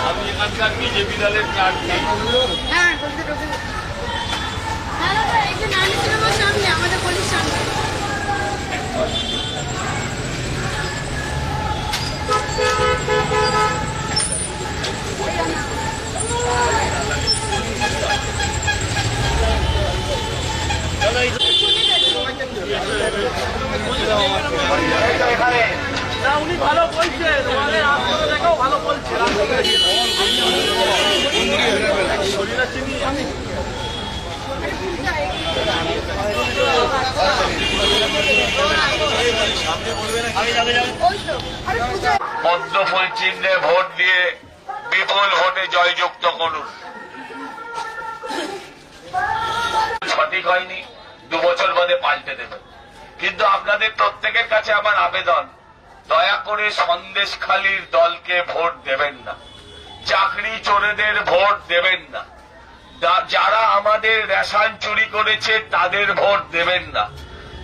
আমি এখানকার বিজেপি দলের প্রার্থী। আমাদের পুলিশ সামনে উনি ভালো বলছেন, ভালো বলছেন। পদ্মফুল চিহ্নে ভোট দিয়ে বিপুল ভোটে জয়যুক্ত করুন। সঠিক হয়নি, 2 বছর বাদে পাল্টে দেবেন। কিন্তু আপনাদের প্রত্যেকের কাছে আমার আবেদন, দয়া করে সন্দেশখালীর দলকে ভোট দেবেন না, চাকরি চোরেদের ভোট দেবেন না, যারা আমাদের রেশন চুরি করেছে তাদের ভোট দেবেন না।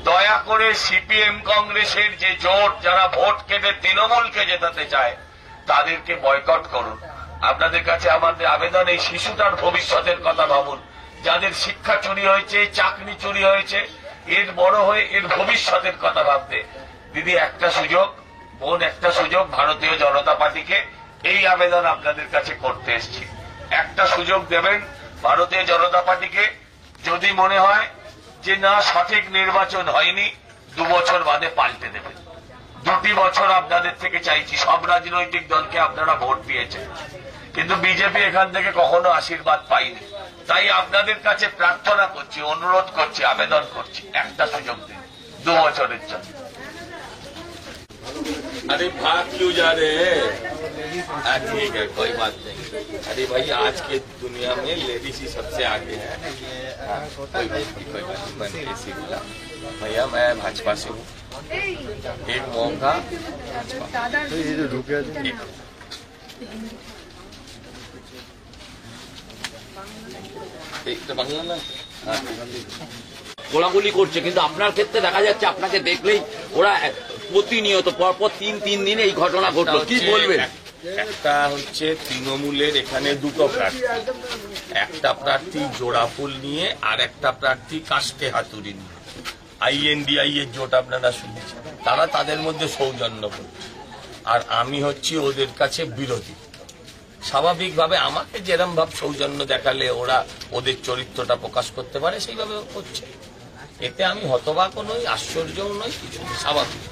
দয়া করে সিপিএম কংগ্রেসের যে জোট, যারা ভোট কেটে তৃণমূলকে জেতাতে চায়, তাদেরকে বয়কট করুন। আপনাদের কাছে আমাদের আবেদন, এই শিশুটার ভবিষ্যতের কথা ভাবুন। যাদের শিক্ষা চুরি হয়েছে, চাকরি চুরি হয়েছে, এর বড় হয়ে এর ভবিষ্যতের কথা ভাবতে। দিদি, একটা সুযোগ, বোন, একটা সুযোগ ভারতীয় জনতা পার্টিকে, এই আবেদন আপনাদের কাছে করতে এসেছি। একটা সুযোগ দেবেন ভারতীয় জনতা পার্টিকে। যদি মনে হয় যে না, সঠিক নির্বাচন হয়নি, 2 বছর বাদে পাল্টে দেবেন। 2টি বছর আপনাদের থেকে চাইছি। সব রাজনৈতিক দলকে আপনারা ভোট দিয়েছেন, কিন্তু বিজেপি এখান থেকে কখনো আশীর্বাদ পাইনি। তাই আপনাদের কাছে প্রার্থনা করছি, অনুরোধ করছি, আবেদন করছি, একটা সুযোগ দিন 2 বছরের জন্য। अरे भाग क्यों जा रहे हैं? ठीक है, कोई बात नहीं। अरे भाई, आज के दुनिया में लेडीज ही सबसे आगे है। कोई बात नहीं। भैया, मैं भाजपा से हूँ, एक मौका भाजपा। বাংলা না গোলাগুলি করছে, কিন্তু আপনার ক্ষেত্রে দেখা যাচ্ছে আপনাকে দেখলেই ওরা প্রতিনিয়ত পরপর 3 দিনে এই ঘটনা ঘটলো। কি বলবেন? একটা হচ্ছে তৃণমূলের এখানে 2টো প্রার্থী, একটা প্রার্থী জোড়া ফুল নিয়ে আর একটা প্রার্থী কাস্টে হাতুড়ি নিয়ে, INDI এর জোট আপনারা শুনেছেন। তারা তাদের মধ্যে সৌজন্য করছে, আর আমি হচ্ছি ওদের কাছে বিরোধী। স্বাভাবিকভাবে আমাকে যেরকম ভাব সৌজন্য দেখালে ওরা ওদের চরিত্রটা প্রকাশ করতে পারে, সেইভাবে করছে। এতে আমি হতবাকও নই, আশ্চর্যও নই, কিছু স্বাভাবিক।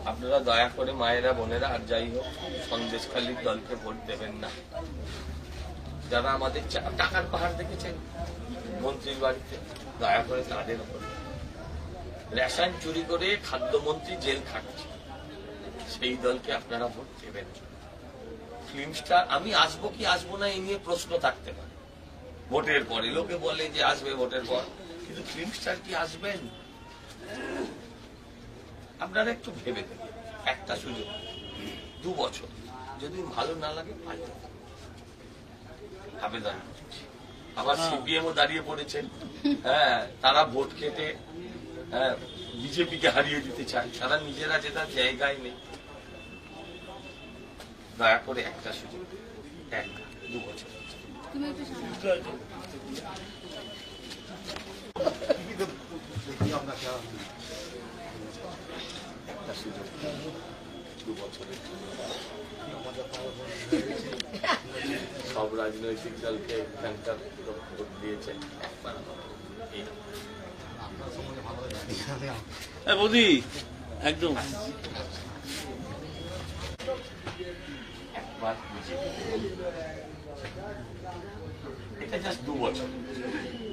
আপনারা দয়া করে মায়েরা, বোনেরা, আর যাই হোক, সন্দেশখালীর দলকে ভোট দেবেন না। যারা আমাদের টাকার পাহাড় দেখেছেন মন্ত্রীর বাড়িতে, দয়া করে তাদের উপর। রেশন চুরি করে খাদ্যমন্ত্রী জেল খাটছে, সেই দলকে আপনারা ভোট দেবেন। ফিল্ম স্টার, আমি আসবো কি আসবো না এই নিয়ে প্রশ্ন থাকতে পারে ভোটের পরে। লোকে বলে যে আসবে ভোটের পর, কিন্তু ফিল্ম স্টার কি আসবেন? আপনারা একটু ভেবে দেখেন, একটা সুযোগ, 2 বছর, যদি ভালো না লাগে পাল্টে আবেদন করছি। আবার সিপিএমও দাঁড়িয়ে পড়েছেন, হ্যাঁ, তারা ভোট কেটে বিজেপিকে হারিয়ে দিতে চায়, তারা নিজেরা জেতার জায়গায় নেই। দয়া করে একটা সুযোগ, 2 বছর। সব রাজনৈতিক দলকে এখানকার ভোট দিয়েছে, একবার মোদি একদম একবার এটা জাস্ট 2 বছর।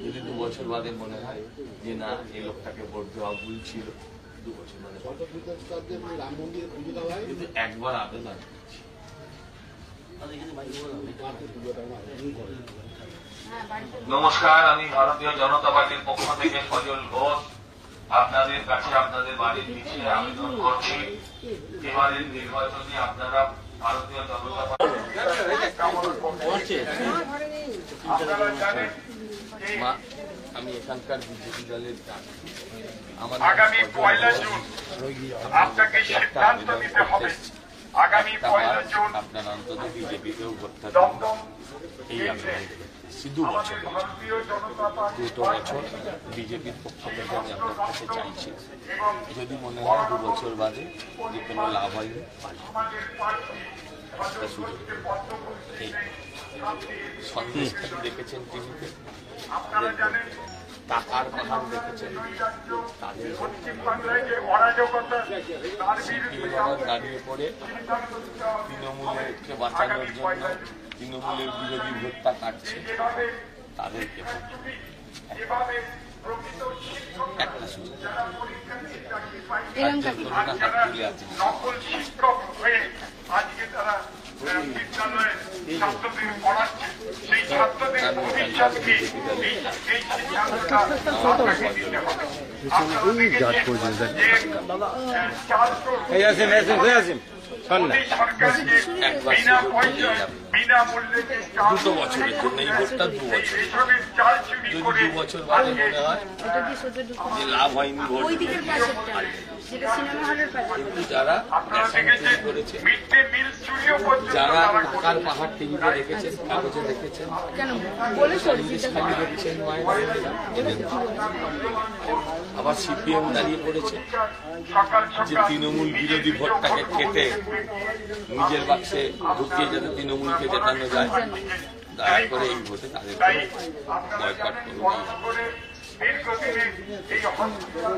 যদি 2 বছর বাদে মনে হয় যে না, এই লোকটাকে ভোট দেওয়া ভুল ছিল, 2 বছর বাদে কিন্তু একবার আবেদন করছি, নমস্কার, আমি ভারতীয় জনতা পার্টির পক্ষ থেকে সজল ঘোষ আপনাদের কাছে আপনাদের বাড়ির পিছিয়ে আবেদন করছি। এবারের নির্বাচনে আপনারা ভারতীয় জনতা পার্টি আমি এখানকার বিজেপি দলের আগামী 1 জুন আপনাকে সিদ্ধান্ত নিতে হবে। আগামী 1 জুন আপনার অন্তত বিজেপিকেও ভোটটা দমদম এই শুধু বছর ভারতীয় জনতা পার্টি দুটো বছর বিজেপির পক্ষ থেকে আমি আপনার কাছে চাইছি, যদি মনে হয় 2 বছর বাদে যে কোনো লাভ হয়নি একটা সুযোগ এই সন্দেশখালি দেখেছেন টিভিতে, টাকার পাহাড় দেখেছেন, তাদের বাংলায় যে অরাজকতা তার সিপিএম দাঁড়িয়ে পড়ে তৃণমূলকে বাঁচানোর জন্য তৃণমূলের বিরোধী ভোটটা কাটছে, তাদেরকে একটা সুযোগ হাত তুলে আছে। নকল শিক্ষক হয়ে আজকে তারা বিদ্যালয়ে ছাত্রদের পড়াচ্ছে, সেই ছাত্রদের ভবিষ্যৎকে এই সিদ্ধান্তটা আপনাকে নিতে হবে। আপনারা দেখেছেন যে 400 মোদী সরকার যে বিনা পয়সায় বিনামূল্যে যে চাল 2 বছরের জন্য এই ভোটটা 2 বছর, এসবের চাল চুরি যদি করে 2 বছর বাদে মনে হয় ওটা দিয়ে সোজা ঢুকো। যে লাভ হয়নি ভোট, ওই দিকের পাশেরটা, যেটা সিনেমা হলের পাশে। কিন্তু যারা আপনারা রেশন চুরি দেখেছেন করেছে, মিড ডে মিল চুরিও পর্যন্ত যারা তারা টাকার করছে। পাহাড় টিভিতে দেখেছেন, কাগজে দেখেছেন, কেন বলে সরজিটা খালি দেখেছেন আবার সিপিএম দাঁড়িয়ে পড়েছে সকাল যে সকাল তৃণমূল বিরোধী ভোটটাকে কেটে নিজের বাক্সে ঢুকিয়ে যাতে তৃণমূলকে জেতানো যায়, দয়া করে এই ভোটে তাদের তাই বয়কট করুন। বন্ধ করে দীর্ঘদিনে এই হসপিটাল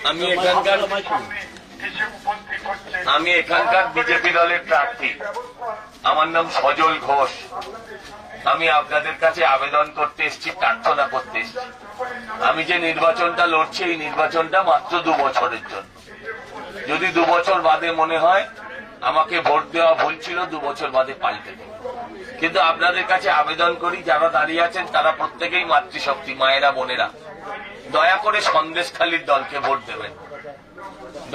আমি এখানকার সামনে এসে উপস্থিত হচ্ছে আমি এখানকার বিজেপি দলের প্রার্থী, আমার নাম সজল ঘোষ। আমি আপনাদের কাছে আবেদন করতে এসেছি, প্রার্থনা করতে এসেছি। আমি যে নির্বাচনটা লড়ছি এই নির্বাচনটা মাত্র 2 বছরের জন্য। যদি 2 বছর বাদে মনে হয় আমাকে ভোট দেওয়া ভুল ছিল, 2 বছর বাদে পাল্টে দেব। কিন্তু আপনাদের কাছে আবেদন করি, যারা দাঁড়িয়ে আছেন তারা প্রত্যেকেই মাতৃশক্তি, মায়েরা, বোনেরা, দয়া করে সন্দেশখালীর দলকে ভোট দেবেন।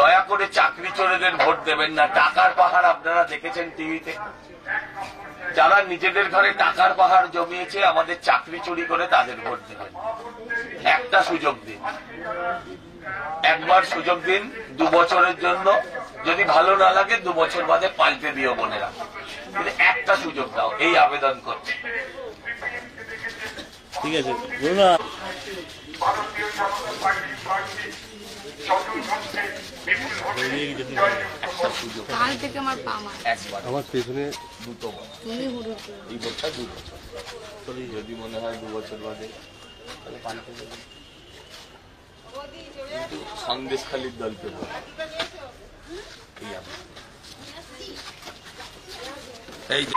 দয়া করে চাকরি চোরেদের ভোট দেবেন না। টাকার পাহাড় আপনারা দেখেছেন টিভিতে, যারা নিজেদের ঘরে টাকার পাহাড় জমিয়েছে আমাদের চাকরি চুরি করে তাদের ভোট দেবেন। একটা সুযোগ দিন, একবার সুযোগ দিন 2 বছরের জন্য। যদি ভালো না লাগে 2 বছর বাদে পাল্টে দিও বোনেরা, কিন্তু একটা সুযোগ দাও, এই আবেদন করছি। ঠিক আছে, ভারতীয় জনতা পার্টির প্রার্থী সজল ঘোষকে বিপুল ভোটে একটা সুযোগ কাল থেকে আমার পা মার। একবার আমার পেছনে 2 বছর, তুমি হুড়ুর করে। এই ভোটটা 2 বছর, যদি মনে হয় 2 বছর বাদে তাহলে পাল্টে দেবেন। কিন্তু সন্দেশখালীর দলকে ভোট, এই আবেদন। এই যে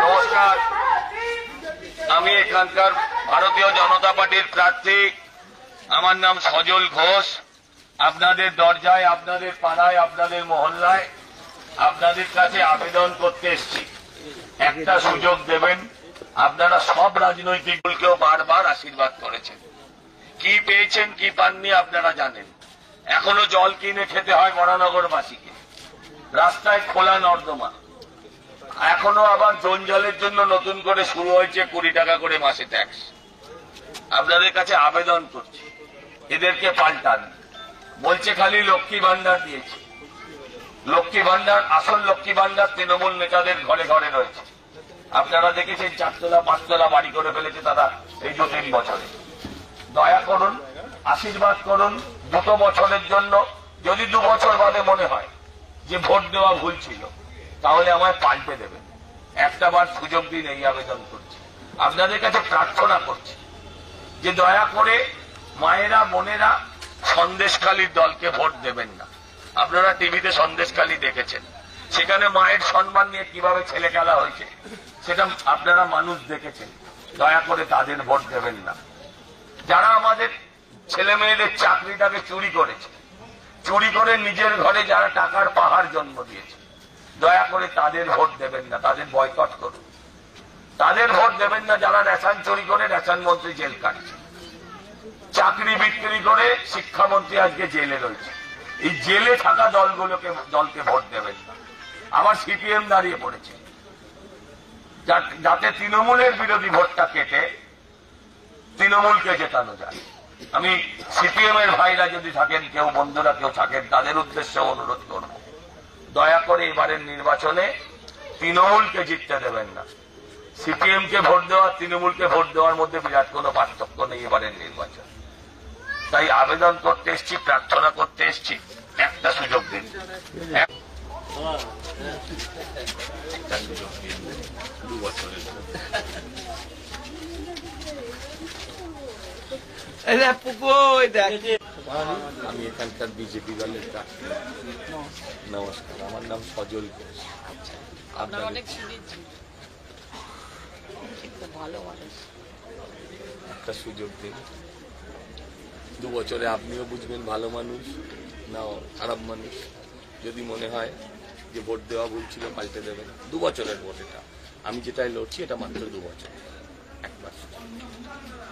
নমস্কার, আমি এখানকার ভারতীয় জনতা পার্টির প্রার্থী, আমার নাম সজল ঘোষ। আপনাদের দরজায়, আপনাদের পাড়ায়, আপনাদের মহল্লায় আপনাদের কাছে আবেদন করতে এসেছি, একটা সুযোগ দেবেন। আপনারা সব রাজনৈতিক দলকেও বারবার আশীর্বাদ করেছেন, কি পেয়েছেন কি পাননি আপনারা জানেন। এখনো জল কিনে খেতে হয় মরানগরবাসীকে, রাস্তায় খোলা নর্দমা, এখনো আবার জঞ্জালের জন্য নতুন করে শুরু হয়েছে 20 টাকা করে মাসে ট্যাক্স। আপনাদের কাছে আবেদন করছি, এদেরকে পাল্টান। বলছে খালি লক্ষ্মী ভান্ডার দিয়েছে, লক্ষ্মী ভান্ডার, আসল লক্ষ্মী ভান্ডার তৃণমূল নেতাদের ঘরে ঘরে রয়েছে। আপনারা দেখেছেন 4 তলা 5 তলা বাড়ি করে ফেলেছে তারা এই 2-3 বছরে। দয়া করুন, আশীর্বাদ করুন 2 বছরের জন্য। যদি 2 বছর বাদে মনে হয় যে ভোট দেওয়া ভুল ছিল, তাহলে আমায় পাল্টে দেবেন। একটা বার সুযোগ দিন, এই আবেদন করছি। আপনাদের কাছে প্রার্থনা করছি যে দয়া করে মায়েরা, বোনেরা সন্দেশখালীর দলকে ভোট দেবেন না। আপনারা টিভিতে সন্দেশখালী দেখেছেন, সেখানে মায়ের সম্মান নিয়ে কিভাবে ছেলে খেলা হয়েছে, সেটা আপনারা মানুষ দেখেছেন। দয়া করে তাদের ভোট দেবেন না। যারা আমাদের ছেলে মেয়েদের চাকরিটাকে চুরি করেছে, চুরি করে নিজের ঘরে যারা টাকার পাহাড় জন্ম দিয়েছে, দয়া করে তাদের ভোট দেবেন না, তাদের বয়কট করুন। তাদের ভোট দেবেন না যারা রেশন চুরি করে রেশন মন্ত্রী জেল কাটছে, চাকরি বিক্রি করে শিক্ষামন্ত্রী আজকে জেলে রয়েছে। এই জেলে থাকা দলকে ভোট দেবেন না। আমার সিপিএম দাঁড়িয়ে পড়েছে যাতে তৃণমূলের বিরোধী ভোটটা কেটে তৃণমূলকে জেতানো যায়। আমি সিপিএম এর ভাইরা যদি থাকেন, কেউ বন্ধুরা কেউ থাকেন, তাদের উদ্দেশ্যে অনুরোধ করব, দয়া করে এবারের নির্বাচনে তৃণমূলকে জিততে দেবেন না। সিপিএম কে ভোট দেওয়া, তৃণমূলকে ভোট দেওয়ার মধ্যে বিরাট কোনো পার্থক্য নেই এবারের নির্বাচন। তাই আবেদন করতে এসছি, প্রার্থনা করতে এসছি, একটা সুযোগ দিন, একটা সুযোগ দিন 2 বছরের। আমি এখানকার বিজেপি দলের প্রার্থী। নমস্কার, আমার নাম সজল ঘোষ। আপনার অনেক একটা সুযোগ দিন, 2 বছরে আপনিও বুঝবেন ভালো মানুষ না খারাপ মানুষ। যদি মনে হয় যে ভোট দেওয়া ভুল ছিল, পাল্টে দেবেন। 2 বছরের ভোট এটা, আমি যেটাই লড়ছি এটা মাত্র 2 বছর। একবার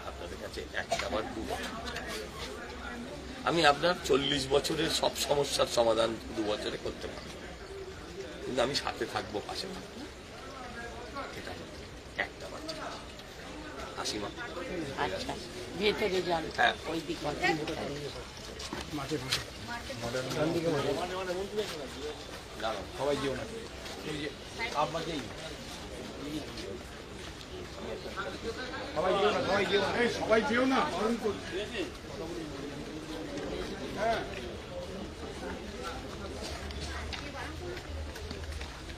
আপনাদের কাছে একটাবার 2 বছর। আমি আপনার 40 বছরের সব সমস্যার সমাধান 2 বছরে করতে পারব, কিন্তু আমি সাথে থাকবো, পাশে থাকবো। এটা একটা বাচ্চা হাসিমা। আচ্ছা, ভেতরে যান। হ্যাঁ, ওই দিকে সবাই যেও না, আপনাকেই সবাই যেও না, বারণ করছি।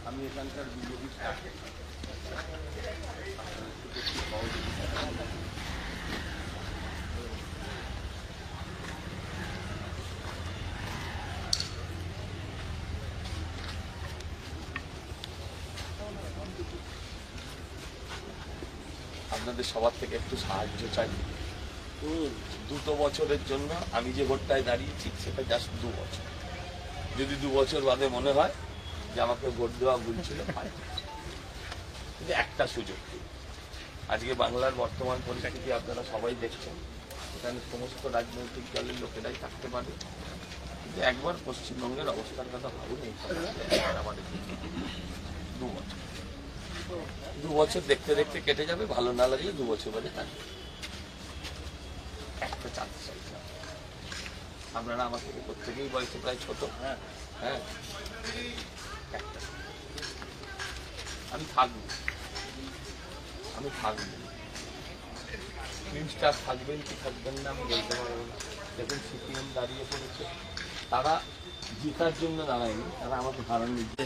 আমি এখানকার বিজেপি আপনাদের সবার থেকে একটু সাহায্য চাই। 2 বছরের জন্য আমি যে ভোটটায় দাঁড়িয়েছি সেটা জাস্ট 2 বছর। যদি 2 বছর বাদে মনে হয় যে আমাকে ভোট দেওয়া ভুল ছিল, কিন্তু একটা সুযোগ। আজকে বাংলার বর্তমান পরিস্থিতি আপনারা সবাই দেখছেন, এখানে সমস্ত রাজনৈতিক দলের লোকেরাই থাকতে পারে, কিন্তু একবার পশ্চিমবঙ্গের অবস্থার কথা ভাবুন। আমাদের 2 বছর, 2 বছর দেখতে দেখতে কেটে যাবে, ভালো না লাগলে 2 বছর বাদে থাকবে। একটা চান্স চাইছিলাম। আপনারা আমার থেকে প্রত্যেকেই বয়সে প্রায় ছোট। হ্যাঁ, একটা আমি থাকবো, মিনিস্টার থাকবেন কি থাকবেন না আমি বলতে পারবো না। দেখুন সিপিএম দাঁড়িয়ে পড়েছে, তারা জেতার জন্য দাঁড়ায়নি, তারা আমাকে হারান দিচ্ছে।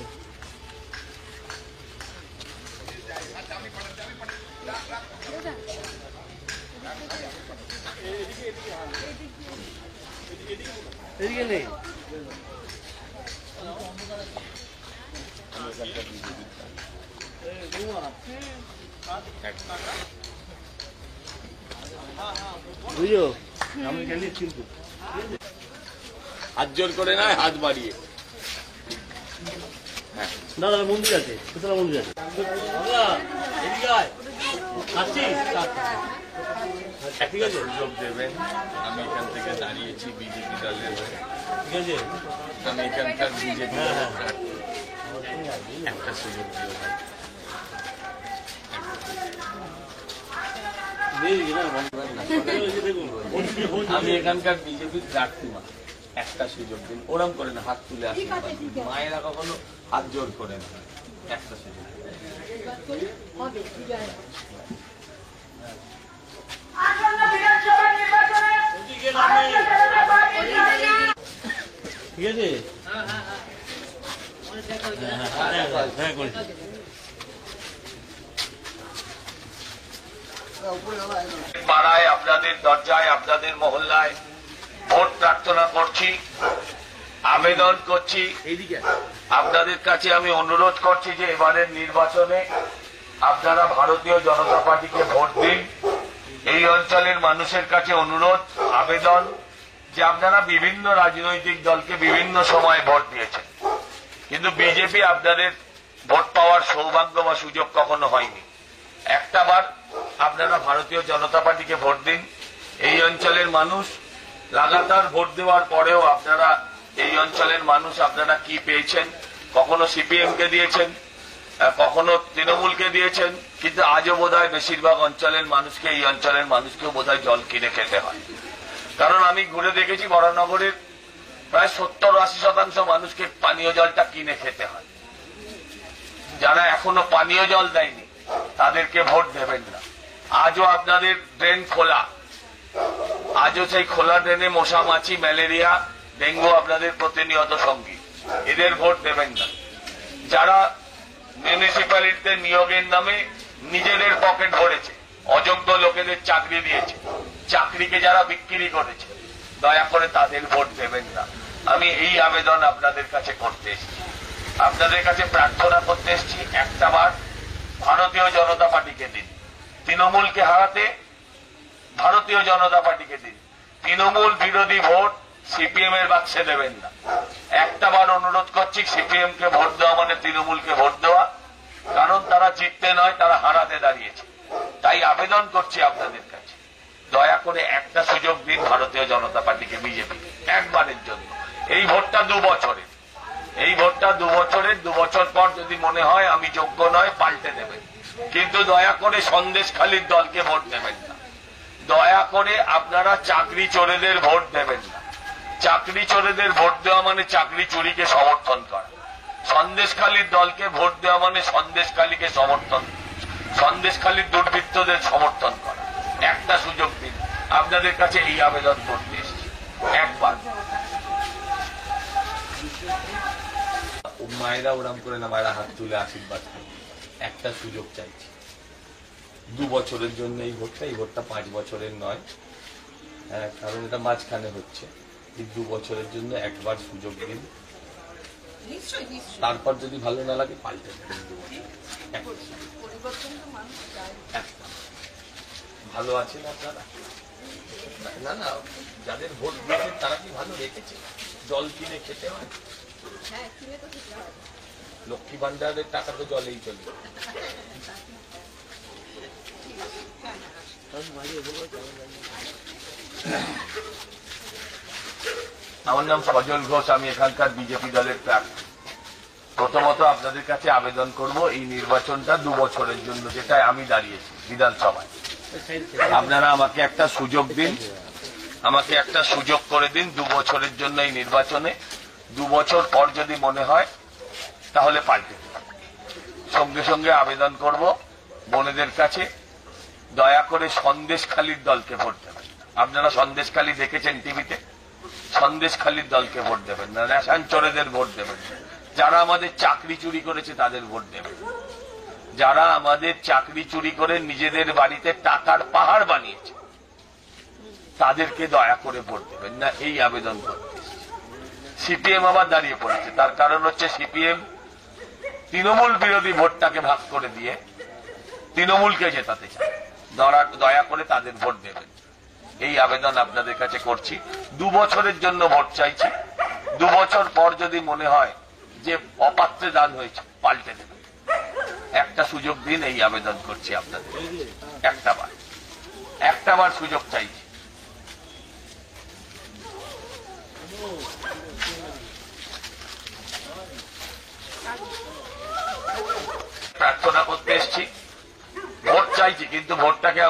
হাত জোর করে নয়, হাত বাড়িয়ে। দাদা মন্দির আছে, কোথায় মন্দির আছে? ঠিক আছে, সুযোগ দেবেন। আমি এখান থেকে দাঁড়িয়েছি বিজেপি দলের হয়ে, ঠিক আছে, আমি এখানকার বিজেপি দলের প্রার্থী। একটা সুযোগ দিও ভাই। আমি এখানকার বিজেপির প্রার্থী, একটা সুযোগ দিন। ওরম করে না, হাত তুলে আসেন, মায়েরা কখনো হাত জোর করে না। একটা সুযোগ ঠিক আছে। পাড়ায়, আপনাদের দরজায়, আপনাদের মহল্লায় ভোট প্রার্থনা করছি, আবেদন করছি। আপনাদের কাছে আমি অনুরোধ করছি যে এবারের নির্বাচনে আপনারা ভারতীয় জনতা পার্টিকে ভোট দিন। এই অঞ্চলের মানুষের কাছে অনুরোধ, আবেদন যে আপনারা বিভিন্ন রাজনৈতিক দলকে বিভিন্ন সময় ভোট দিয়েছেন, কিন্তু বিজেপি আপনাদের ভোট পাওয়ার সৌভাগ্য বা সুযোগ কখনো হয়নি। একটাবার আপনারা ভারতীয় জনতা পার্টিকে ভোট দিন। এই অঞ্চলের মানুষ লাগাতার ভোট দেওয়ার পরেও আপনারা এই অঞ্চলের মানুষ আপনারা কি পেয়েছেন? কখনো সিপিএম কে দিয়েছেন, কখনো তৃণমূলকে দিয়েছেন, কিন্তু আজও বোধহয় বেশিরভাগ অঞ্চলের মানুষকে, এই অঞ্চলের মানুষকেও বোধহয় জল কিনে খেতে হয়। কারণ আমি ঘুরে দেখেছি বরানগরের প্রায় 70-80% মানুষকে পানীয় জলটা কিনে খেতে হয়। যারা এখনো পানীয় জল দেয়নি তাদেরকে ভোট দেবেন না। আজও আপনাদের ড্রেন খোলা, আজও সেই খোলা ড্রেনে মশা, মাছি, ম্যালেরিয়া, ডেঙ্গু আপনাদের প্রতিনিয়ত সঙ্গী। এদের ভোট দেবেন না। যারা মিউনিসিপ্যালিটিতে নিয়োগের নামে নিজেদের পকেট ভরেছে, অযোগ্য লোকেদের চাকরি দিয়েছে, চাকরিকে যারা বিক্রি করেছে, দয়া করে তাদের ভোট দেবেন না। আমি এই আবেদন আপনাদের কাছে করতে এসেছি, আপনাদের কাছে প্রার্থনা করতে এসেছি। একটাবার ভারতীয় জনতা পার্টিকে দিন। তৃণমূলকে হারাতে ভারতীয় জনতা পার্টিকে দিন। তৃণমূল বিরোধী ভোট সিপিএম এর বাক্সে দেবেন না। একটাবার অনুরোধ করছি, সিপিএম কে ভোট দেওয়া মানে তৃণমূলকে ভোট দেওয়া, কারণ তারা জিততে নয়, তারা হারাতে দাঁড়িয়েছে। তাই আবেদন করছি আপনাদের কাছে, দয়া করে একটা সুযোগ দিন ভারতীয় জনতা পার্টিকে, বিজেপিকে, একবারের জন্য। এই ভোটটা 2 বছরের, এই ভোটটা 2 বছরের। 2 বছর পর যদি মনে হয় আমি যোগ্য নয়, পাল্টে দেবেন, কিন্তু দয়া করে সন্দেশখালীর দলকে ভোট দেবেন না। দয়া করে আপনারা চাকরি চোরেদের ভোট দেবেন না। চাকরি চোরেদের ভোট দেওয়া মানে চাকরি চুরিকে সমর্থন করা। সন্দেশখালীর দলকে ভোট দেওয়া মানে সন্দেশখালীকে সমর্থন, সন্দেশখালীর দুর্বৃত্তদের সমর্থন করা। একটা সুযোগ দিন, আপনাদের কাছে এই আবেদন করতে এসেছি। একবার মায়েরা ওরাম করে না, মায়েরা হাত তুলে আশীর্বাদ করে। একটা সুযোগ চাইছি 2 বছরের জন্য। এই ভোটটা 5 বছরের নয়, কারণ এটা মাঝখানে হচ্ছে। এই 2 বছরের জন্য একবার সুযোগ দিন, তারপর যদি ভালো না লাগে পাল্টে দেবেন। 2 বছর ভালো আছেন আপনারা? না না, যাদের ভোট দিয়েছেন তারা কি ভালো রেখেছে? জল কিনে খেতে হয়, লক্ষ্মী ভান্ডারের টাকা তো জলেই চলে। আমার নাম সজল ঘোষ, আমি এখানকার বিজেপি দলের প্রার্থী। প্রথমত আপনাদের কাছে আবেদন করব, এই নির্বাচনটা 2 বছরের জন্য, যেটা আমি দাঁড়িয়েছি বিধানসভায়, আপনারা আমাকে একটা সুযোগ দিন, আমাকে একটা সুযোগ করে দিন 2 বছরের জন্য এই নির্বাচনে। 2 বছর পর যদি মনে হয় তাহলে পাল্টে দেব। সঙ্গে সঙ্গে আবেদন করব বোনেদের কাছে, দয়া করে সন্দেশখালীর দলকে ভোট দেবেন। আপনারা সন্দেশখালী দেখেছেন টিভিতে, সন্দেশখালীর দলকে ভোট দেবেন না। রেশন চোরেদের ভোট দেবেন না। যারা আমাদের চাকরি চুরি করেছে তাদের ভোট দেবেন। যারা আমাদের চাকরি চুরি করে নিজেদের বাড়িতে টাকার পাহাড় বানিয়েছে তাদেরকে দয়া করে ভোট দেবেন না, এই আবেদন করতে। সিপিএম আবার দাঁড়িয়ে পড়েছে, তার কারণ হচ্ছে সিপিএম তৃণমূল বিরোধী ভোটটাকে ভাগ করে দিয়ে তৃণমূলকে জেতাতে চায়। দয়া করে তাদের ভোট দেবেন, এই আবেদন আপনাদের কাছে করছি। 2 বছরের জন্য ভোট চাইছি। 2 বছর পর যদি মনে হয় যে অপাত্রে দান হয়েছে, পাল্টে দেবেন। একটা সুযোগ দিন, এই আবেদন করছি আপনাদের। একটাবার সুযোগ চাইছি। প্রার্থনা করতে এসেছি, ভোট চাইছি, কিন্তু ভোটটাকে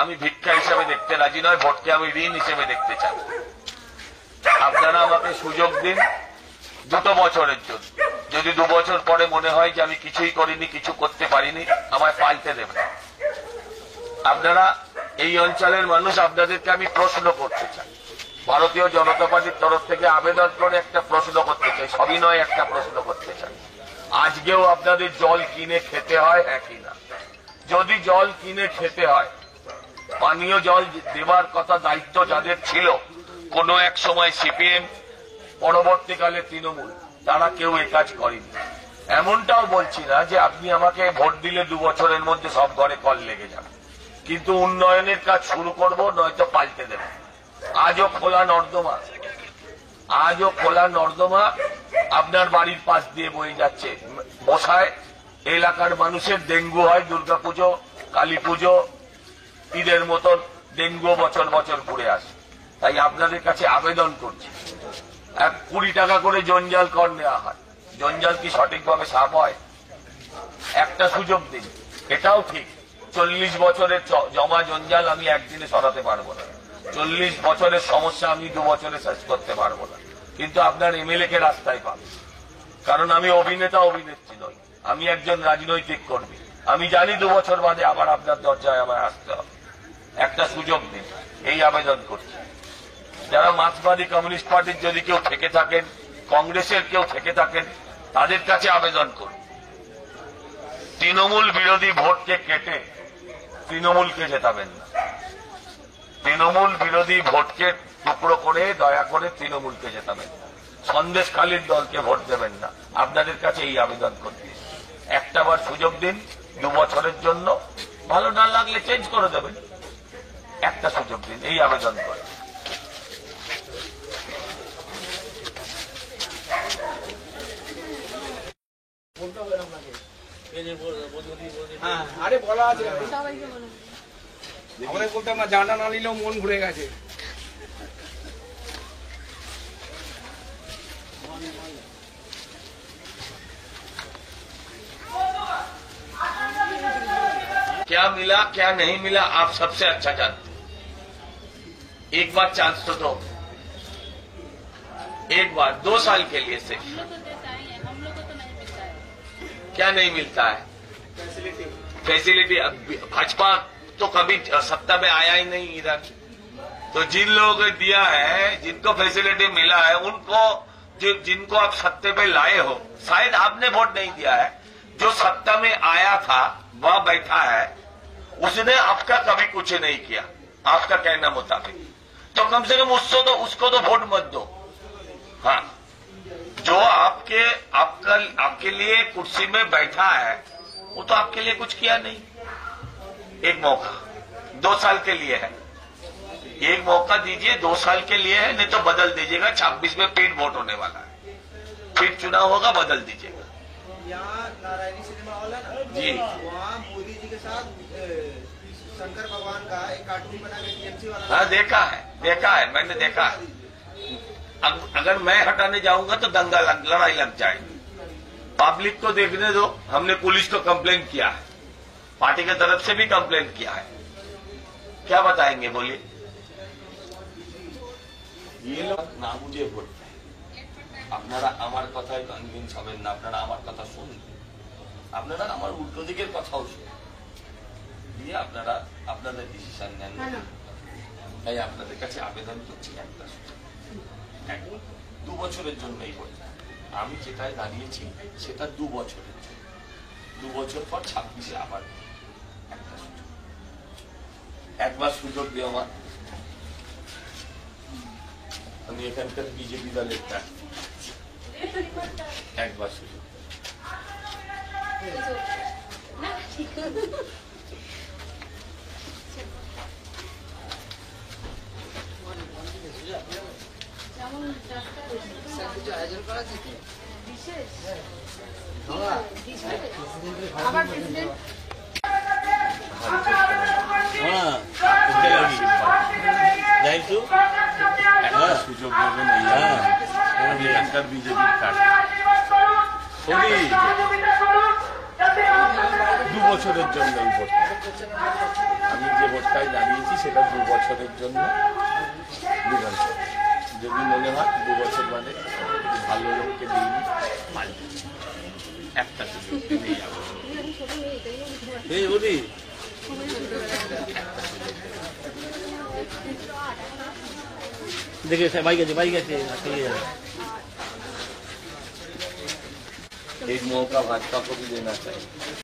আমি ভিক্ষা হিসেবে দেখতে রাজি নয়, ভোটকে আমি ঋণ হিসেবে দেখতে চাই। আপনারা আমাকে সুযোগ দিন 2 বছরের জন্য। যদি 2 বছর পরে মনে হয় যে আমি কিছুই করিনি, কিছু করতে পারিনি, আমায় পাল্টে দেবেন। আপনারা এই অঞ্চলের মানুষ, আপনাদেরকে আমি প্রশ্ন করতে চাই, ভারতীয় জনতা পার্টির তরফ থেকে আবেদন করে একটা প্রশ্ন করতে চাই, সবই নয়, একটা প্রশ্ন করতে চাই। আজকেও আপনাদের জল কিনে খেতে হয়, হ্যাঁ কিনা? যদি জল কিনে খেতে হয়, পানীয় জল দেবার কথা দায়িত্ব যাদের ছিল, কোন এক সময় সিপিএম, পরবর্তীকালে তৃণমূল, তারা কেউ এ কাজ করেনি। এমনটাও বলছি না যে আপনি আমাকে ভোট দিলে 2 বছরের মধ্যে সব ঘরে কল লেগে যাবে, কিন্তু উন্নয়নের কাজ শুরু করব, নয়তো পাল্টে দেব। আজও খোলা নর্দমা আপনার বাড়ির পাশ দিয়ে বয়ে যাচ্ছে। বসায় এলাকার মানুষের ডেঙ্গু হয়, দুর্গাপুজো, কালী পুজো, ঈদের মতন ডেঙ্গু বছর বছর ঘুরে আসে। তাই আপনাদের কাছে আবেদন করছি, 20 টাকা করে জঞ্জাল কর নেওয়া হয়। জঞ্জাল কি সঠিকভাবে সাফ হয়? একটা সুযোগ দিন। এটাও ঠিক, 40 বছরের জমা জঞ্জাল আমি একদিনে সরাতে পারবো না, 40 বছরের সমস্যা আমি 2 বছরে শেষ করতে পারবো না। কিন্তু আপনার এমএলএ কে রাস্তায় পাবে, কারণ আমি অভিনেত্রী নই, আমি একজন রাজনৈতিক কর্মী। আমি জানি 2 বছর বাদে আবার আপনার দরজায় আমায় আসতে হবে। একটা সুযোগ দিন, এই আবেদন করছি। যারা মার্ক্সবাদী কমিউনিস্ট পার্টির যদি কেউ থেকে থাকেন, কংগ্রেসের কেউ থেকে থাকেন, তাদের কাছে আবেদন করুন, তৃণমূল বিরোধী ভোটকে কেটে তৃণমূলকে জেতাবেন না। তৃণমূল বিরোধী ভোটকে টুকরো করে দয়া করে তৃণমূলকে জেতাবেন না। সন্দেশখালীর দলকে ভোট দেবেন না। আপনাদের কাছে এই আবেদন করতে, একটাবার সুযোগ দিন 2 বছরের জন্য। ভালো না লাগলে চেঞ্জ করে দেবেন, একটা সুযোগ দিন, এই আবেদন করে। হ্যাঁ, আরে বলা আছে সবাইকে বলুন। আমাদের বলতে আমরা জানা না নিলেও মন ঘুরে গেছে। क्या मिला क्या नहीं मिला आप सबसे अच्छा जानते हैं। एक बार चांस तो दो, एक बार 2 साल के लिए सिर्फ। क्या नहीं मिलता है? फैसिलिटी। भाजपा तो कभी सत्ता में आया ही नहीं इधर, तो जिन लोगों को दिया है, जिनको फैसिलिटी मिला है, उनको जिनको आप सत्ते पे लाए हो, शायद आपने वोट नहीं दिया है, जो सत्ता में आया था वह बैठा है, उसने आपका कभी कुछ नहीं किया आपका कहना मुताबिक, तो कम से कम उसको तो वोट मत दो। हाँ, जो आपके लिए कुर्सी में बैठा है वो तो आपके लिए कुछ किया नहीं। एक मौका 2 साल के लिए है, एक मौका दीजिए, 2 साल के लिए है, नहीं तो बदल दीजिएगा। 26 में फिर वोट होने वाला है, फिर चुनाव होगा, बदल दीजिएगा। यहाँ नारायणी सिनेमा हॉल है ना जी, वहाँ मोदी जी के साथ शंकर भगवान का एक कार्टून बना के टीएमसी वाला। हाँ देखा है, मैंने देखा है। अगर मैं हटाने जाऊंगा तो दंगा लड़ाई लग जाएगी। पब्लिक को देखने दो, हमने पुलिस को कंप्लेंट किया है, पार्टी की तरफ से भी कंप्लेंट किया है, क्या बताएंगे बोलिए। ये लोग না বুঝে ভোট দেয়। আপনারা আমার কথায় কনভিন্স হবেন না, আপনারা আমার কথা শুনবেন, আপনারা আমার উল্টো দিকের কথাও শুনবেন, দিয়ে আপনারা আপনাদের ডিসিশন নেন। তাই আপনাদের কাছে আবেদন করছি, একটা 2 বছরের জন্য এই ভোটটা। আমি যেটায় দাঁড়িয়েছি সেটা 2 বছরের জন্য। 2 বছর পর 26-এ আবার একটা সুযোগ, একবার সুযোগ দেওয়া। আমি এখানকার বিজেপি দলের প্রার্থী, একবার সুযোগ। আবার প্রেসিডেন্ট হ্যাঁ যাই তো একটা সুযোগ দেবেন, আমি এখানকার বিজেপির প্রার্থী। 2 বছরের জন্য এই ভোটটা, আমি যে ভোটটায় দাঁড়িয়েছি সেটা 2 বছরের জন্য বিধানসভা। যদি মনে হয় 2 বছর বাদে ভালো লোককে দিইনি, পাল্টে একটা সুযোগ নেই। এই বলি দেখে বাইক আছে एक मौका भाजपा को भी देना चाहिए।